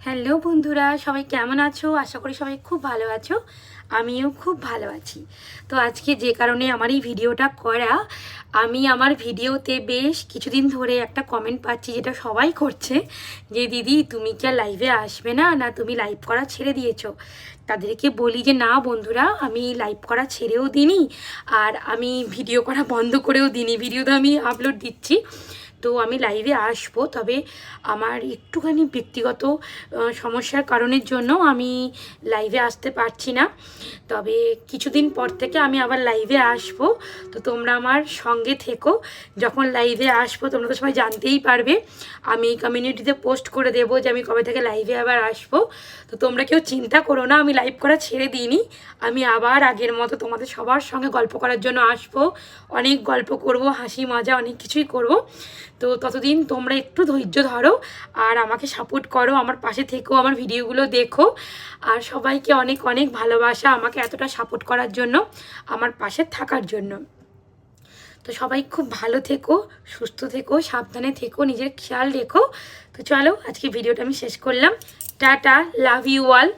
Hello বন্ধুরা, সবাই কেমন আছো? আশা করি সবাই খুব ভালো আছো। আমিও খুব ভালো আছি। তো আজকে যে কারণে আমার এই ভিডিওটা করা, আমি আমার ভিডিওতে বেশ কিছুদিন ধরে একটা কমেন্ট পাচ্ছি, যেটা সবাই করছে, যে দিদি তুমি কি আর লাইভে আসবে না, না তুমি লাইভ করা ছেড়ে দিয়েছো। তাদেরকে বলি যে না বন্ধুরা, আমি লাইভ করা ছেড়েও দিইনি, আর আমি ভিডিও করা বন্ধ করেও দিইনি। ভিডিও তো আমি আপলোড দিচ্ছি। তো আমি লাইভে আসবো, তবে আমার একটুখানি ব্যক্তিগত সমস্যার কারণের জন্য আমি লাইভে আসতে পারছি না। তবে কিছুদিন পর থেকে আমি আবার লাইভে আসবো। তো তোমরা আমার সঙ্গে থেকো। যখন লাইভে আসবো তোমরা তো সবাই জানতেই পারবে। আমি কমিউনিটিতে পোস্ট করে দেবো যে আমি কবে থেকে লাইভে আবার আসবো। তো তোমরা কেউ চিন্তা করো না, আমি লাইভ করা ছেড়ে দিইনি। আমি আবার আগের মতো তোমাদের সবার সঙ্গে গল্প করার জন্য আসবো। অনেক গল্প করব, হাসি মজা অনেক কিছুই করব। তো ততদিন তোমরা একটু ধৈর্য ধরো আর আমাকে সাপোর্ট করো, আমার পাশে থেকো, আমার ভিডিওগুলো দেখো। আর সবাইকে অনেক অনেক ভালোবাসা আমাকে এতটা সাপোর্ট করার জন্য, আমার পাশে থাকার জন্য। তো সবাই খুব ভালো থেকো, সুস্থ থেকো, সাবধানে থেকো, নিজের খেয়াল রেখো। তো চলো আজকে ভিডিওটা আমি শেষ করলাম। Tata, love you all.